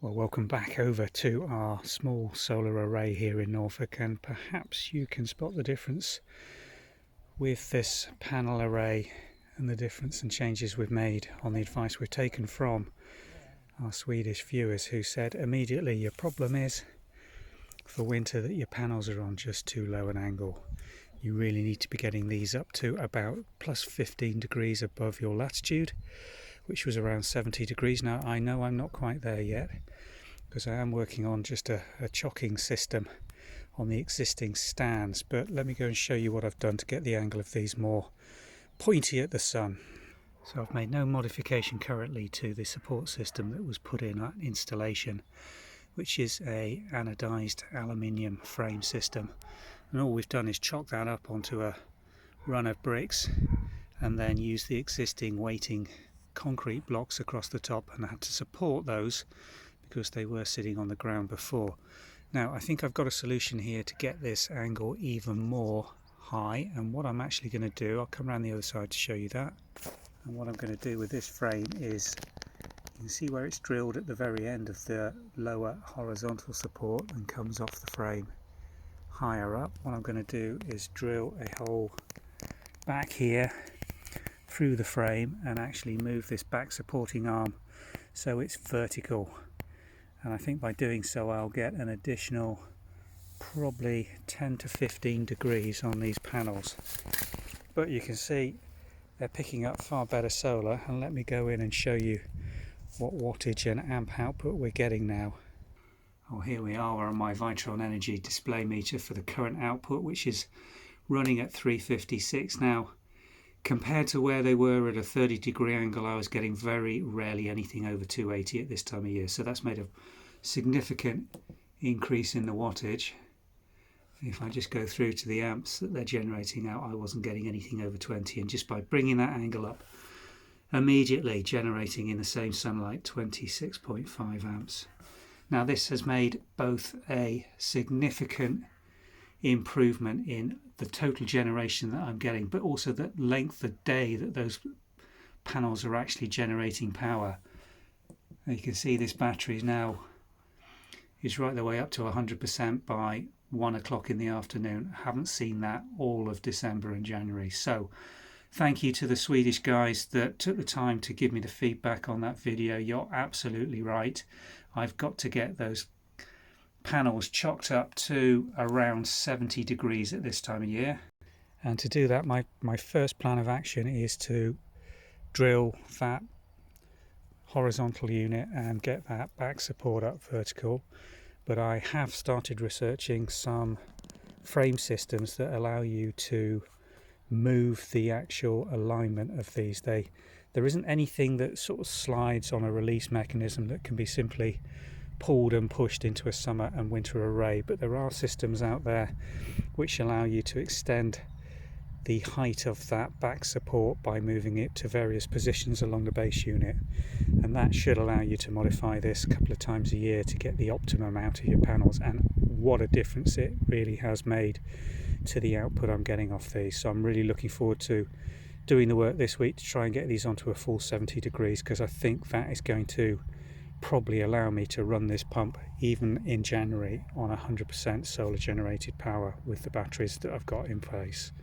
Well, welcome back over to our small solar array here in Norfolk, and perhaps you can spot the difference with this panel array and the difference and changes we've made on the advice we've taken from our Swedish viewers, who said immediately your problem is for winter that your panels are on just too low an angle. You really need to be getting these up to about plus 15 degrees above your latitude, which was around 70 degrees. Now I know I'm not quite there yet, because I am working on just a chocking system on the existing stands, but let me go and show you what I've done to get the angle of these more pointy at the sun. So I've made no modification currently to the support system that was put in at installation, which is a anodized aluminium frame system, and all we've done is chalk that up onto a run of bricks and then use the existing weighting concrete blocks across the top, and I had to support those because they were sitting on the ground before. Now I think I've got a solution here to get this angle even more high, and what I'm actually going to do, I'll come around the other side to show you that, and what I'm going to do with this frame is, you can see where it's drilled at the very end of the lower horizontal support and comes off the frame higher up. What I'm going to do is drill a hole back here through the frame and actually move this back supporting arm so it's vertical, and I think by doing so I'll get an additional probably 10 to 15 degrees on these panels. But you can see they're picking up far better solar, and let me go in and show you what wattage and amp output we're getting now. Oh, here we are on my Vitron Energy display meter for the current output, which is running at 356 now. Compared to where they were at a 30-degree angle, I was getting very rarely anything over 280 at this time of year, so that's made a significant increase in the wattage. If I just go through to the amps that they're generating out, I wasn't getting anything over 20, and just by bringing that angle up, immediately generating in the same sunlight 26.5 amps. Now this has made both a significant improvement in the total generation that I'm getting, but also the length of day that those panels are actually generating power. And you can see this battery now is right the way up to 100% by 1 o'clock in the afternoon. I haven't seen that all of December and January. So thank you to the Swedish guys that took the time to give me the feedback on that video. You're absolutely right. I've got to get those panels chalked up to around 70 degrees at this time of year, and to do that my first plan of action is to drill that horizontal unit and get that back support up vertical. But I have started researching some frame systems that allow you to move the actual alignment of these. There isn't anything that sort of slides on a release mechanism that can be simply pulled and pushed into a summer and winter array, but there are systems out there which allow you to extend the height of that back support by moving it to various positions along the base unit, and that should allow you to modify this a couple of times a year to get the optimum out of your panels. And what a difference it really has made to the output I'm getting off these. So I'm really looking forward to doing the work this week to try and get these onto a full 70 degrees, because I think that is going to probably allow me to run this pump even in January on 100% solar generated power with the batteries that I've got in place.